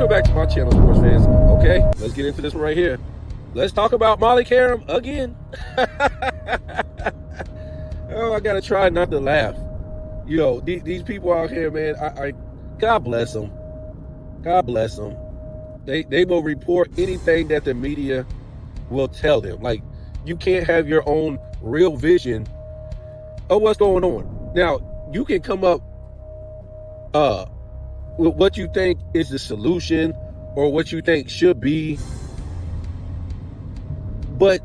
Welcome back to my channel, sports fans. Okay, let's get into this one right here. Let's talk about Moly Qerim again. Oh, I gotta try not to laugh. You know, these people out here, man, I God bless them. God bless them. They will report anything that the media will tell them. Like, you can't have your own real vision of what's going on. Now, you can come up with what you think is the solution or what you think should be. But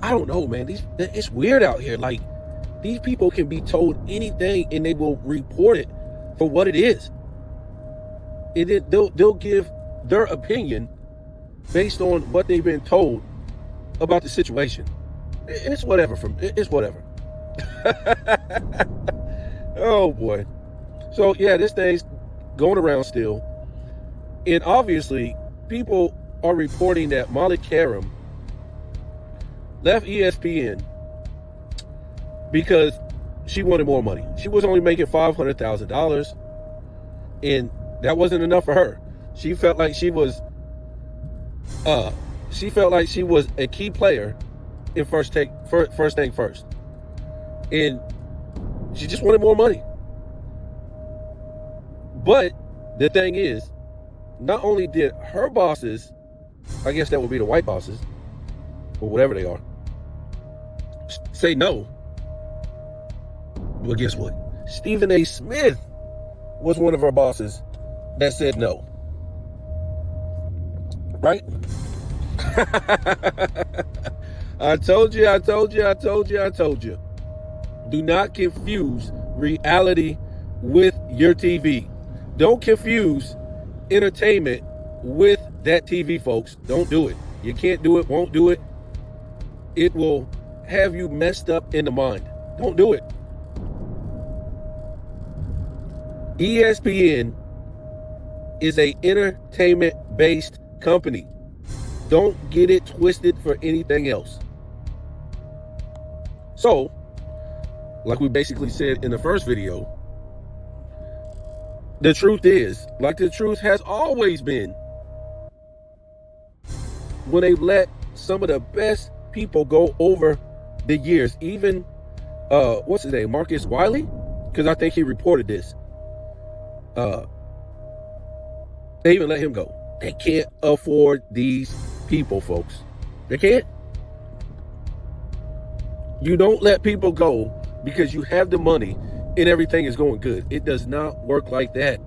I don't know, man. It's weird out here. Like, these people can be told anything and they will report it for what it is. And then they'll give their opinion based on what they've been told about the situation. It's whatever. It's whatever. Oh boy. So yeah, this thing's going around still. And obviously, people are reporting that Moly Qerim left ESPN because she wanted more money. She was only making $500,000, and that wasn't enough for her. She felt like she was a key player in first thing first, and she just wanted more money. But the thing is, not only did her bosses, I guess that would be the white bosses, or whatever they are, say no. Well, guess what? Stephen A. Smith was one of our bosses that said no. Right? I told you. Do not confuse reality with your TV. Don't confuse entertainment with that TV, folks. Don't do it. You can't do it, won't do it. It will have you messed up in the mind. Don't do it. ESPN is a entertainment-based company. Don't get it twisted for anything else. So, like we basically said in the first video, the truth is, like the truth has always been, when they let some of the best people go over the years, even what's his name, Marcus Wiley, because I think he reported this. They even let him go. They can't afford these people, folks. They can't. You don't let people go because you have the money and everything is going good. It does not work like that.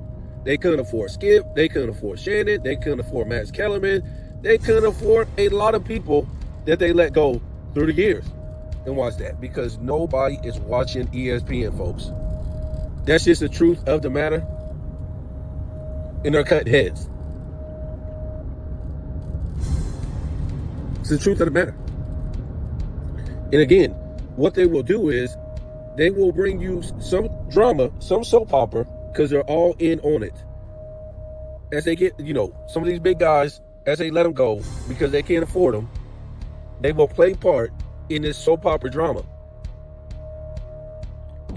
They couldn't afford Skip. They couldn't afford Shannon. They couldn't afford Max Kellerman. They couldn't afford a lot of people that they let go through the years. And why's that? Because nobody is watching ESPN, folks. That's just the truth of the matter. And they're cutting heads. It's the truth of the matter. And again, what they will do is they will bring you some drama, some soap opera, because they're all in on it. As they get, you know, some of these big guys, as they let them go because they can't afford them, they will play part in this soap opera drama.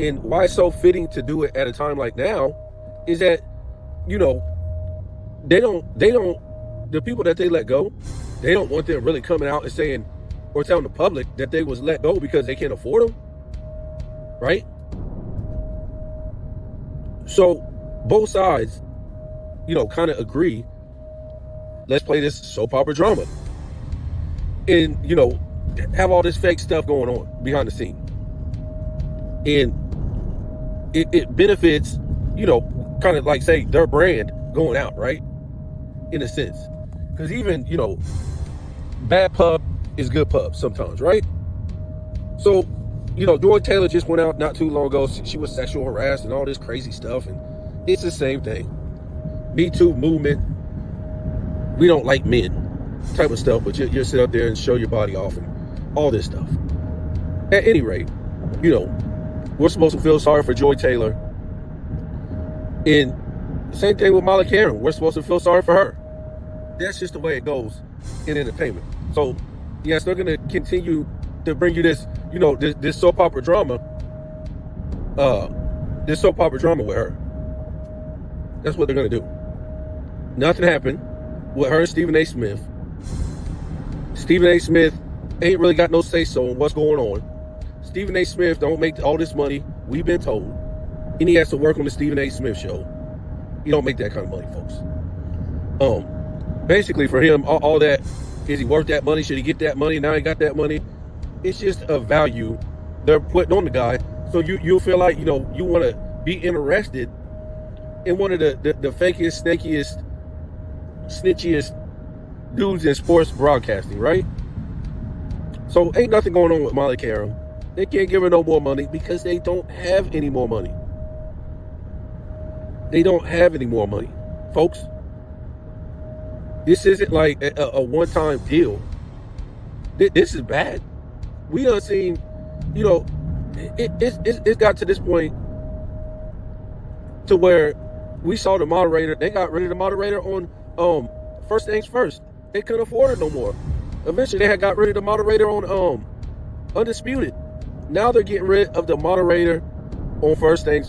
And why it's so fitting to do it at a time like now is that, you know, the people that they let go, they don't want them really coming out and saying or telling the public that they was let go because they can't afford them, right? So both sides, you know, kind of agree, let's play this soap opera drama and, you know, have all this fake stuff going on behind the scene. And it benefits, you know, kind of like, say, their brand going out, right? In a sense. Because even, you know, bad pub is good pub sometimes, right? So, you know, Joy Taylor just went out not too long ago. She was sexual harassed and all this crazy stuff. And it's the same thing. Me Too movement. We don't like men type of stuff. But you sit up there and show your body off and all this stuff. At any rate, you know, we're supposed to feel sorry for Joy Taylor. And same thing with Moly Qerim. We're supposed to feel sorry for her. That's just the way it goes in entertainment. So, yes, they're going to continue to bring you this, you know, this soap opera drama. This soap opera drama with her. That's what they're going to do. Nothing happened with her and Stephen A. Smith. Stephen A. Smith ain't really got no say-so on what's going on. Stephen A. Smith don't make all this money, we've been told. And he has to work on the Stephen A. Smith show. You don't make that kind of money, folks. Basically for him, all that, is he worth that money? Should he get that money? Now he got that money. It's just a value they're putting on the guy. So you'll feel like, you want to be interested in one of the fakest, snakiest, snitchiest dudes in sports broadcasting, right? So ain't nothing going on with Moly Qerim. They can't give her no more money because they don't have any more money. They don't have any more money, folks. This isn't like a one-time deal. This is bad. We done seen, it's got to this point to where we saw the moderator. They got rid of the moderator on First Things First. They couldn't afford it no more. Eventually, they had got rid of the moderator on Undisputed. Now they're getting rid of the moderator on First Take.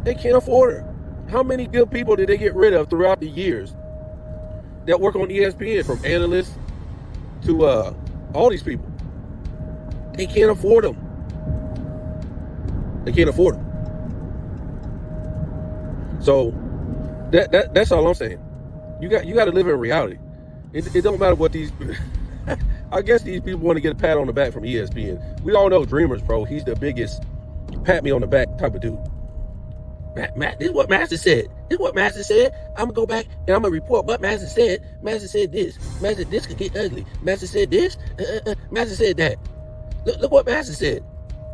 They can't afford her. How many good people did they get rid of throughout the years that work on ESPN, from analysts to all these people? They can't afford them. They can't afford them. So that's all I'm saying. You got to live in reality. It don't matter what these. I guess these people want to get a pat on the back from ESPN. We all know Dreamers Pro. He's the biggest pat me on the back type of dude. Matt, this is what Master said. This is what Master said. I'm gonna go back and I'm gonna report what Master said. Master said this. Master, this could get ugly. Master said this. Master said that. Look what Master said.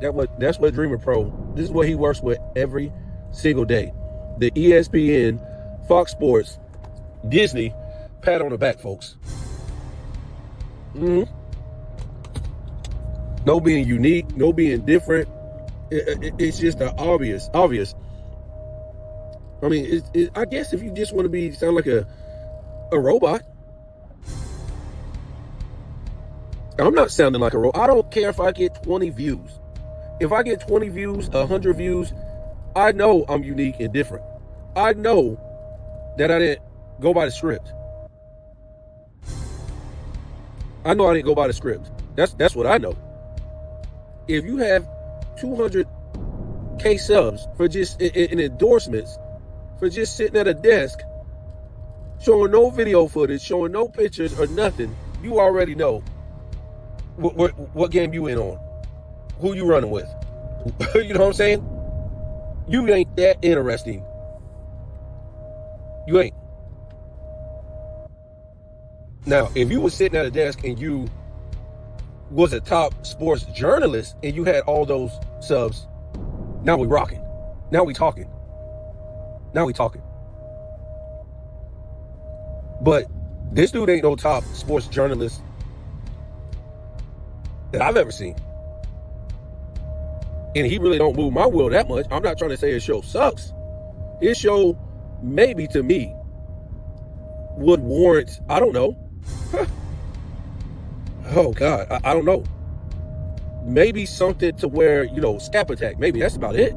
That's what Dreamer Pro. This is what he works with every single day. The ESPN, Fox Sports, Disney pat on the back, folks. No being unique, no being different. It's just obvious. I mean, I guess if you just want to sound like a robot. I'm not sounding like a robot. I don't care if I get 20 views. If I get 20 views, 100 views, I know I'm unique and different. I know that I didn't go by the script. I know I didn't go by the script. That's what I know. If you have 200K subs for just in endorsements, for just sitting at a desk, showing no video footage, showing no pictures or nothing, you already know what game you in on, who you running with. You know what I'm saying? You ain't that interesting. You ain't. Now, if you was sitting at a desk and you was a top sports journalist and you had all those subs, now we rocking. Now we talking. But this dude ain't no top sports journalist that I've ever seen. And he really don't move my wheel that much. I'm not trying to say his show sucks. His show, maybe to me, would warrant, I don't know. Oh God, I don't know. Maybe something to where, Scap Attack. Maybe that's about it.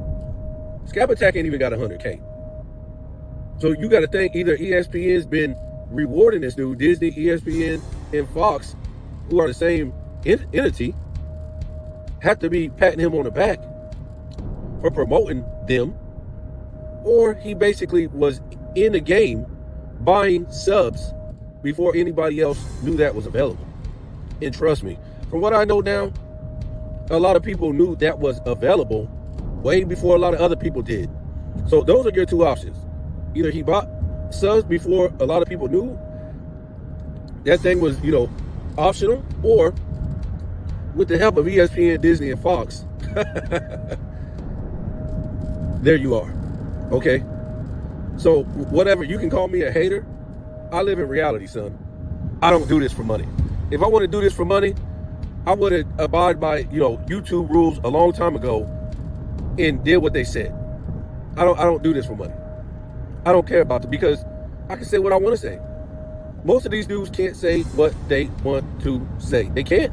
Scap Attack ain't even got 100K. So you got to think either ESPN's been rewarding this dude, Disney, ESPN, and Fox, who are the same entity, have to be patting him on the back for promoting them, or he basically was in the game buying subs before anybody else knew that was available. And trust me, from what I know now, a lot of people knew that was available way before a lot of other people did. So those are your two options. Either he bought subs before a lot of people knew that thing was, optional, or with the help of ESPN, Disney, and Fox, there you are. Okay? So whatever, you can call me a hater. I live in reality, son. I don't do this for money. If I want to do this for money, I would have abided by, YouTube rules a long time ago and did what they said. I don't do this for money. I don't care about it because I can say what I want to say. Most of these dudes can't say what they want to say. They can't.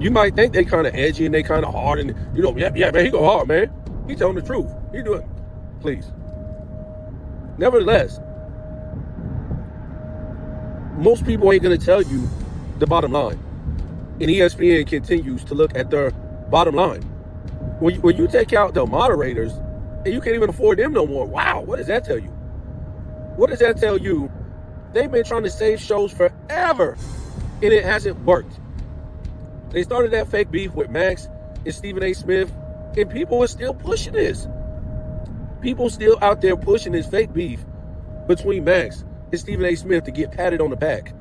You might think they kind of edgy and they kind of hard and, yeah, man, he go hard, man. He telling the truth. He doing, please. Nevertheless, most people ain't going to tell you the bottom line. And ESPN continues to look at their bottom line. When you take out the moderators and you can't even afford them no more, wow, what does that tell you? What does that tell you? They've been trying to save shows forever, and it hasn't worked. They started that fake beef with Max and Stephen A. Smith, and people are still pushing this. People still out there pushing this fake beef between Max and Stephen A. Smith to get patted on the back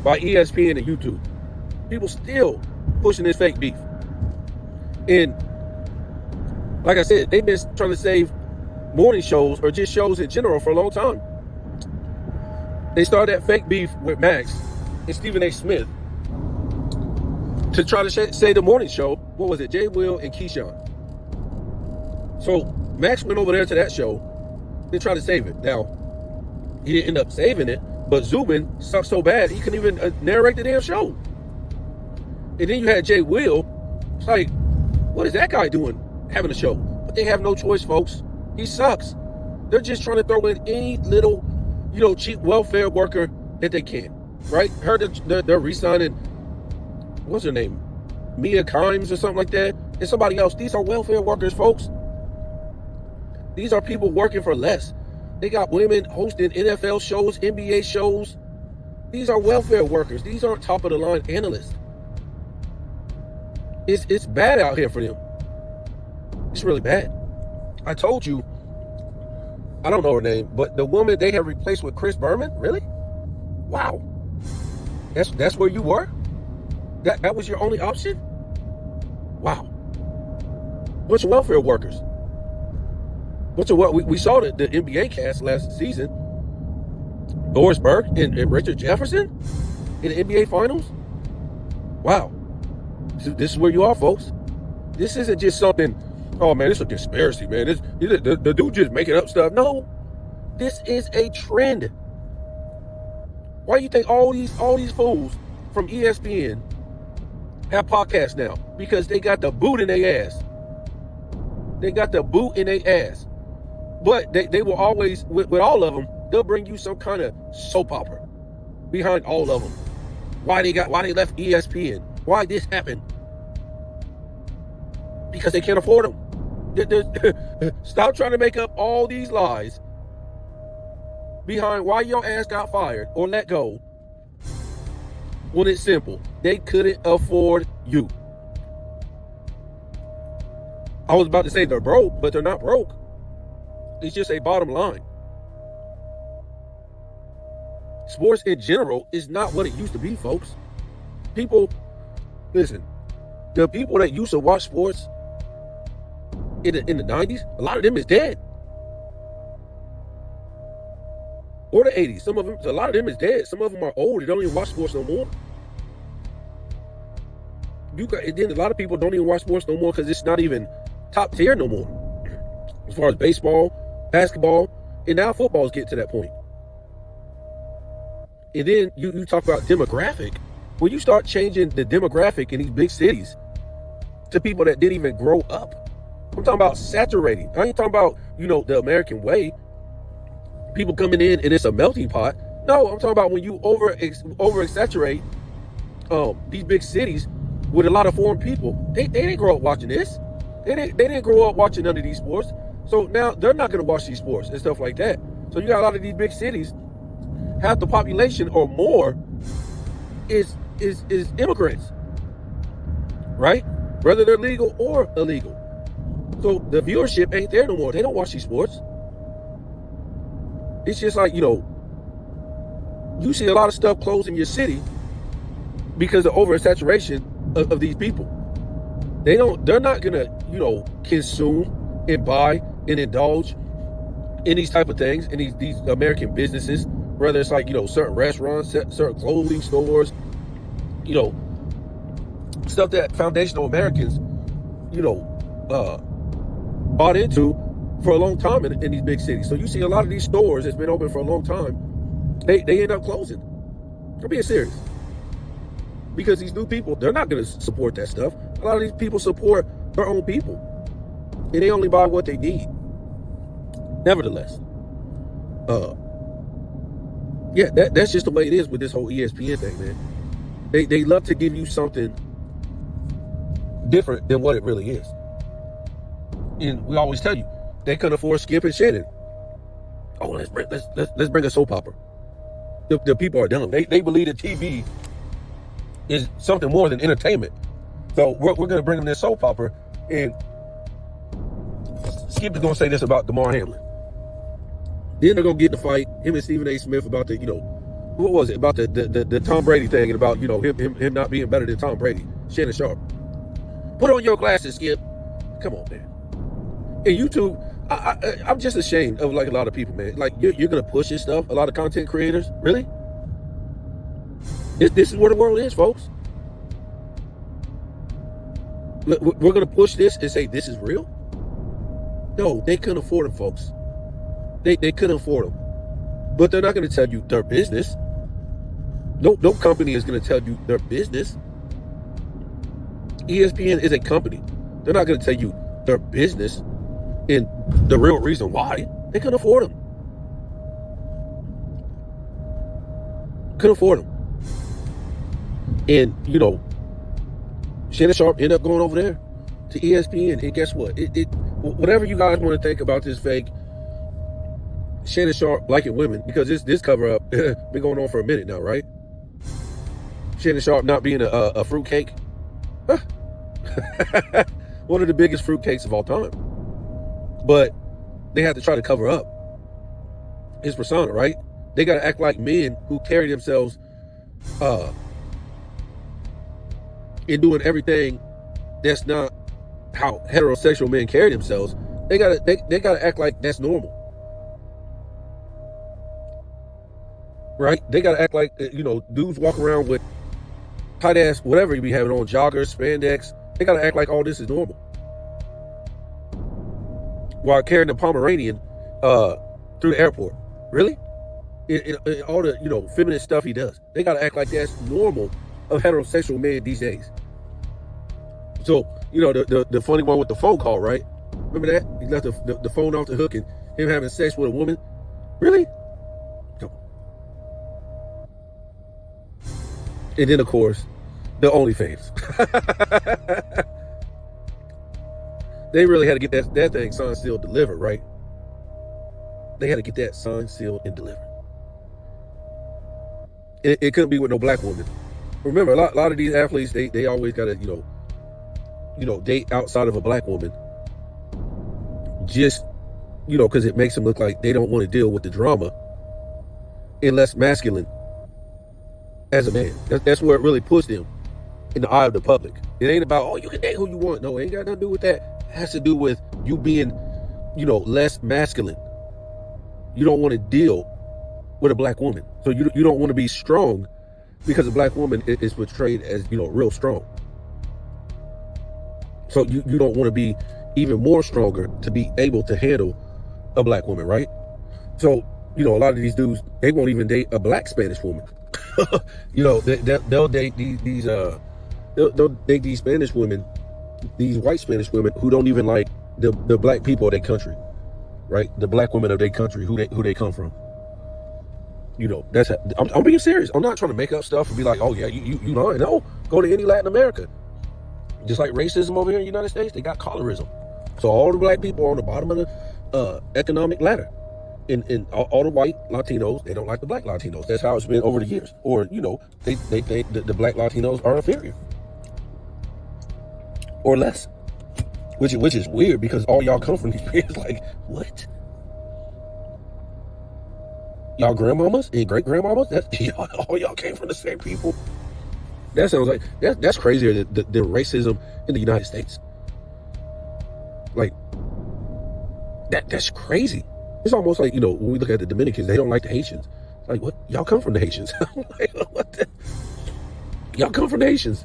by ESPN and YouTube. People still pushing this fake beef. And like I said, they've been trying to save morning shows or just shows in general for a long time. They started that fake beef with Max and Stephen A. Smith to try to say the morning show. What was it? Jay Will and Keyshawn. So Max went over there to that show and tried to save it. Now, he didn't end up saving it, but Zubin sucked so bad he couldn't even narrate the damn show. And then you had Jay Will. It's like, what is that guy doing having a show? But they have no choice, folks. He sucks. They're just trying to throw in any little, cheap welfare worker that they can, right? Heard that they're re-signing, what's her name? Mia Kimes or something like that. And somebody else. These are welfare workers, folks. These are people working for less. They got women hosting NFL shows, NBA shows. These are welfare workers. These aren't top of the line analysts. It's bad out here for them. It's really bad. I told you, I don't know her name, but the woman they have replaced with Chris Berman, really? Wow. That's where you were? That was your only option? Wow. Bunch of welfare workers. We saw the NBA cast last season. Doris Burke and Richard Jefferson in the NBA Finals. Wow. This is where you are, folks. This isn't just something, oh man, it's a conspiracy, man. The dude just making up stuff. No, this is a trend. Why do you think all these fools from ESPN have podcasts now? Because they got the boot in their ass. They got the boot in their ass. But they will always, with all of them, they'll bring you some kind of soap opera behind all of them. Why they left ESPN? Why this happened? Because they can't afford them. Stop trying to make up all these lies behind why your ass got fired or let go when it's simple. They couldn't afford you. I was about to say they're broke, but they're not broke. It's just a bottom line. Sports in general is not what it used to be, folks. People, listen, the people that used to watch sports in the 90s, a lot of them is dead. Or the 80s. A lot of them is dead. Some of them are old. They don't even watch sports no more. And then a lot of people don't even watch sports no more because it's not even top tier no more. As far as baseball, basketball, and now football's getting to that point. And then you talk about demographic. When you start changing the demographic in these big cities to people that didn't even grow up, I'm talking about saturating. I ain't talking about, the American way. People coming in and it's a melting pot. No, I'm talking about when you over saturate these big cities with a lot of foreign people. They didn't grow up watching this. They didn't grow up watching none of these sports. So now they're not going to watch these sports and stuff like that. So you got a lot of these big cities, half the population or more is immigrants, right? Whether they're legal or illegal. So the viewership ain't there no more. They don't watch these sports. It's just like, you see a lot of stuff closed in your city because of oversaturation of these people. They're not gonna, consume and buy and indulge in these type of things in these American businesses, whether it's like, certain restaurants, certain clothing stores, stuff that foundational Americans, bought into for a long time in these big cities. So you see a lot of these stores that's been open for a long time, they end up closing. I'm being serious. Because these new people, they're not going to support that stuff. A lot of these people support their own people. And they only buy what they need. Nevertheless, Yeah, that's just the way it is with this whole ESPN thing, man. They love to give you something different than what it really is. And we always tell you, they couldn't afford Skip and Shannon. Oh, let's bring a soap opera. The people are dumb. They believe that TV is something more than entertainment. So we're going to bring them this soap opera, and Skip is going to say this about Damar Hamlin. Then they're going to get in the fight, him and Stephen A. Smith, about the, what was it, about the Tom Brady thing, and about, him not being better than Tom Brady. Shannon Sharp. Put on your glasses, Skip. Come on, man. And YouTube, I'm just ashamed of like a lot of people, man. Like you're gonna push this stuff. A lot of content creators, really. This is where the world is, folks. We're gonna push this and say this is real. No, they couldn't afford them, folks. They couldn't afford them. But they're not gonna tell you their business. No company is gonna tell you their business. ESPN is a company. They're not gonna tell you their business. And the real reason why, they couldn't afford them. Couldn't afford them. And, Shannon Sharp ended up going over there to ESPN. And guess what? Whatever you guys want to think about this fake Shannon Sharp liking women, because this cover-up been going on for a minute now, right? Shannon Sharp not being a fruitcake. Huh. One of the biggest fruitcakes of all time. But they had to try to cover up his persona, right? They got to act like men who carry themselves in doing everything that's not how heterosexual men carry themselves. They gotta act like that's normal, right? They gotta act like dudes walk around with tight ass whatever you be having on, joggers, spandex. They gotta act like all this is normal. While carrying the Pomeranian through the airport. Really? All the, feminist stuff he does. They got to act like that's normal of heterosexual men these days. So, the funny one with the phone call, right? Remember that? He left the phone off the hook and him having sex with a woman. Really? Come on. And then, of course, the OnlyFans. They really had to get that thing signed, sealed, delivered, right? They had to get that signed, sealed, and delivered. It couldn't be with no black woman. Remember, a lot of these athletes, they always got to, date outside of a black woman. Just, because it makes them look like they don't want to deal with the drama and less masculine as a man. That's where it really puts them in the eye of the public. It ain't about, you can date who you want. No, it ain't got nothing to do with that. It has to do with you being, less masculine. You don't want to deal with a black woman. So you don't want to be strong because a black woman is portrayed as, real strong. So you don't want to be even more stronger to be able to handle a black woman, right? So, a lot of these dudes, they won't even date a black Spanish woman. They'll date they'll date these Spanish women, these white Spanish women who don't even like the black people of their country, right? The black women of their country, who they come from. I'm being serious. I'm not trying to make up stuff and be like, oh yeah, you lying. No, go to any Latin America. Just like racism over here in the United States, they got colorism. So all the black people are on the bottom of the economic ladder. And all the white Latinos, they don't like the black Latinos. That's how it's been over the years. Or, they think that the black Latinos are inferior. Or less. Which is weird because all y'all come from these periods like, what? Y'all grandmamas and great grandmamas? All y'all came from the same people? That sounds like, that's crazier than racism in the United States. Like, that's crazy. It's almost like, when we look at the Dominicans, they don't like the Haitians. Like, what? Y'all come from the Haitians. Like, what the? Y'all come from the Haitians.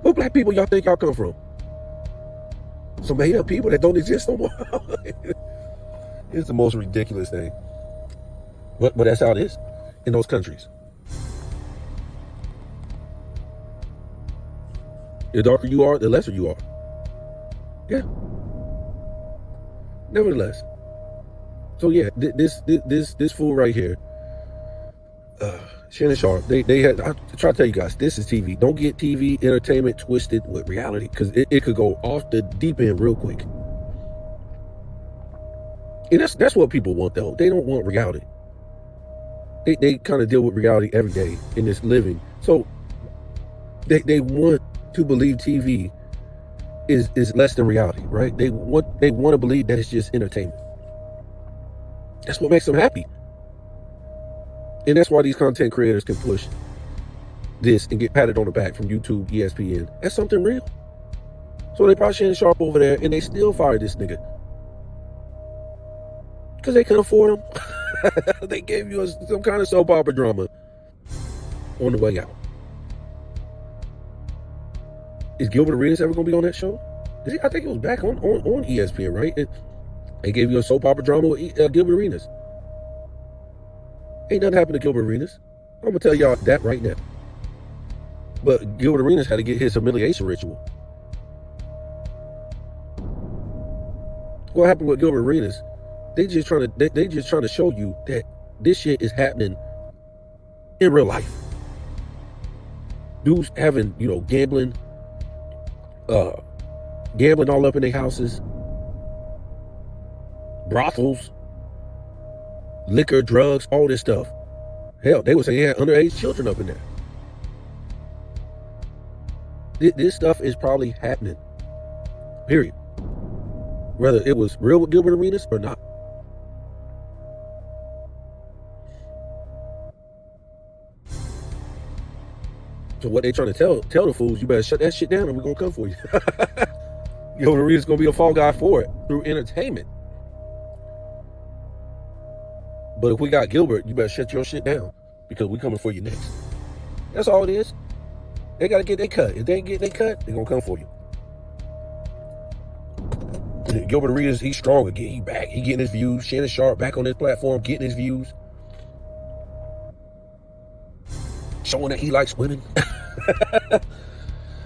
What black people y'all think y'all come from? Some made up people that don't exist no more. It's the most ridiculous thing. But that's how it is in those countries. The darker you are, the lesser you are. Yeah. Nevertheless. So yeah, this fool right here, Shannon Sharp, they had, I try to tell you guys, this is TV. Don't get TV entertainment twisted with reality, because it could go off the deep end real quick. And that's what people want, though. They don't want reality. They kind of deal with reality every day in this living. So they want to believe TV is less than reality, right? They want to believe that it's just entertainment. That's what makes them happy. And that's why these content creators can push this and get patted on the back from YouTube, ESPN. That's something real. So they brought Shannon Sharp over there, and they still fired this nigga. Because they couldn't afford him. They gave you some kind of soap opera drama on the way out. Is Gilbert Arenas ever going to be on that show? I think it was back on ESPN, right? They gave you a soap opera drama with Gilbert Arenas. Ain't nothing happened to Gilbert Arenas. I'm going to tell y'all that right now. But Gilbert Arenas had to get his humiliation ritual. What happened with Gilbert Arenas? They just trying to show you that this shit is happening in real life. Dudes having, gambling all up in their houses, brothels, liquor, drugs, all this stuff. Hell, they would say he had underage children up in there. This stuff is probably happening. Period. Whether it was real with Gilbert Arenas or not. So what they trying to tell the fools, you better shut that shit down and we're going to come for you. Gilbert Arenas going to be a fall guy for it through entertainment. But if we got Gilbert, you better shut your shit down because we coming for you next. That's all it is. They got to get their cut. If they ain't get their cut, they're going to come for you. And Gilbert Arenas, he's strong again. He back. He getting his views. Shannon Sharp back on his platform, getting his views. Showing that he likes women. Let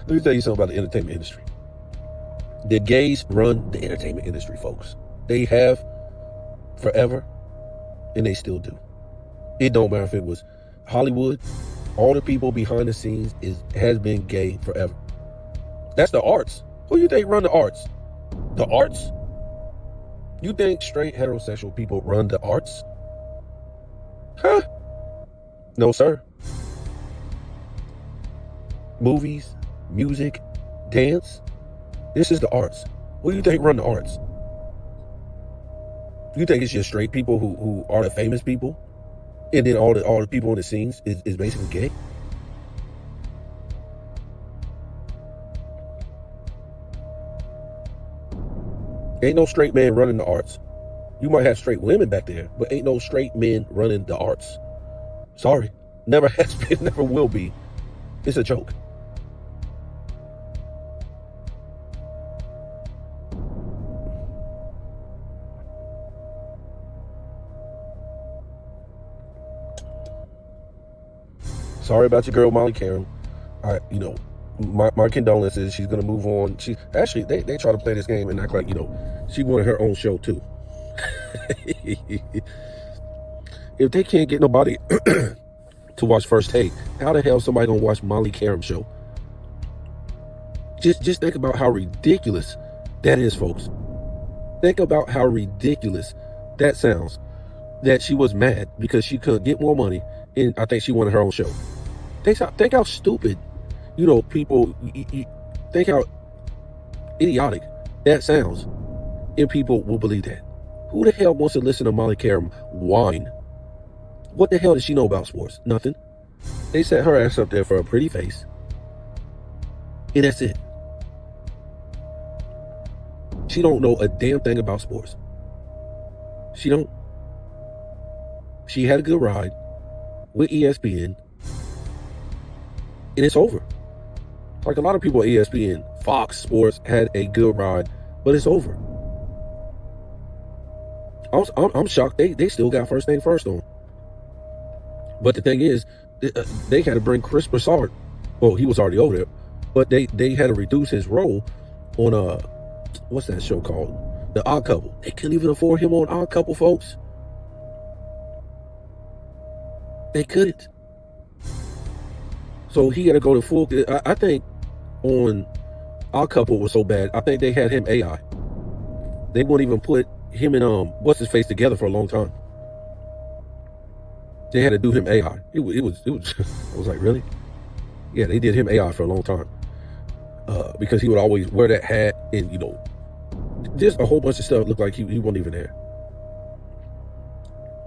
me tell you something about the entertainment industry. The gays run the entertainment industry, folks. They have forever, and they still do. It don't matter if it was Hollywood. All the people behind the scenes has been gay forever. That's the arts. Who do you think run the arts? The arts? You think straight heterosexual people run the arts? Huh? No, sir. Movies, music, dance. This is the arts. Who do you think run the arts? You think it's just straight people who are the famous people? And then all the people on the scenes is basically gay? Ain't no straight man running the arts. You might have straight women back there, but ain't no straight men running the arts. Sorry. Never has been, never will be. It's a joke. Sorry about your girl, Moly Qerim. My condolences. She's gonna move on. She actually they try to play this game and act like she wanted her own show too. If they can't get nobody to watch First Take, how the hell somebody gonna watch Moly Qerim show? Just think about how ridiculous that is, folks. Think about how ridiculous that sounds. That she was mad because she couldn't get more money, and I think she wanted her own show. Think how stupid, people. Think how idiotic that sounds, and people will believe that. Who the hell wants to listen to Moly Qerim whine? What the hell does she know about sports? Nothing. They set her ass up there for a pretty face, and that's it. She don't know a damn thing about sports. She don't. She had a good ride with ESPN, and it's over. Like a lot of people at ESPN, Fox Sports had a good ride, but it's over. I'm shocked they still got First Thing First on. But the thing is, they had to bring Chris Broussard. Well, he was already over there, but they had to reduce his role on what's that show called? The Odd Couple. They couldn't even afford him on Odd Couple, folks. They couldn't. So he had to go to full. I think on Our Couple was so bad. I think they had him AI. They wouldn't even put him and what's his face together for a long time. They had to do him AI. It was. I was like, really? Yeah, they did him AI for a long time. Because he would always wear that hat, and just a whole bunch of stuff looked like he wasn't even there.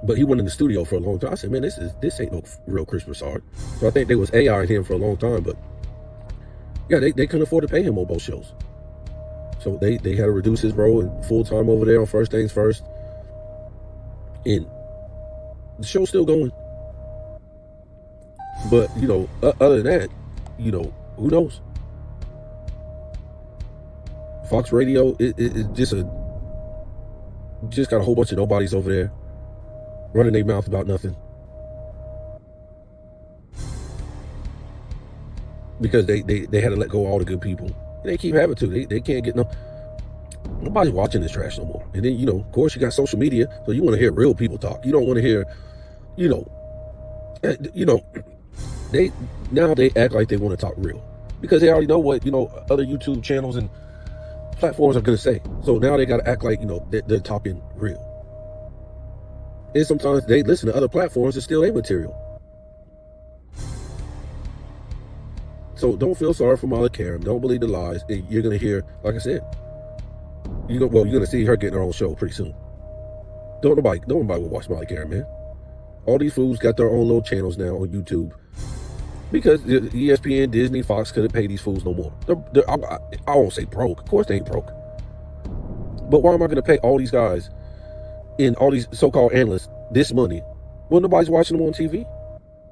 But he went in the studio for a long time. I said, man, this ain't no real Christmas art. So I think they was AIing him for a long time, but yeah, they couldn't afford to pay him on both shows. So they had to reduce his role and full time over there on First Things First. And the show's still going. But, other than that, who knows? Fox Radio, it just got a whole bunch of nobodies over there running their mouth about nothing. Because they had to let go of all the good people. And they keep having to. They can't get nobody's watching this trash no more. And then, of course you got social media, so you want to hear real people talk. You don't want to hear, they act like they want to talk real. Because they already know what, other YouTube channels and platforms are going to say. So now they got to act like, they're talking real. And sometimes they listen to other platforms to steal their material. So don't feel sorry for Moly Qerim. Don't believe the lies. You're going to hear, like I said, you're going to see her getting her own show pretty soon. Don't nobody will watch Moly Qerim, man. All these fools got their own little channels now on YouTube. Because ESPN, Disney, Fox couldn't pay these fools no more. I won't say broke. Of course they ain't broke. But why am I going to pay all these guys and all these so-called analysts this money? Well, nobody's watching them on TV.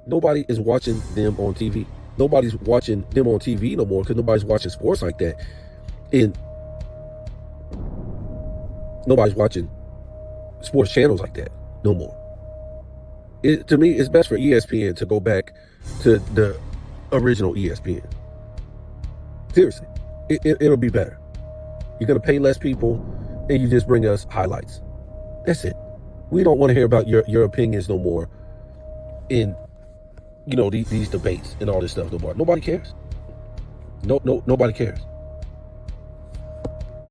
Nobody is watching them on TV. Nobody's watching them on TV no more because nobody's watching sports like that. And nobody's watching sports channels like that no more. To me, it's best for ESPN to go back to the original ESPN. Seriously, it'll be better. You're going to pay less people and you just bring us highlights. That's it. We don't want to hear about your opinions no more in, these debates and all this stuff no more. Nobody cares. Nobody cares.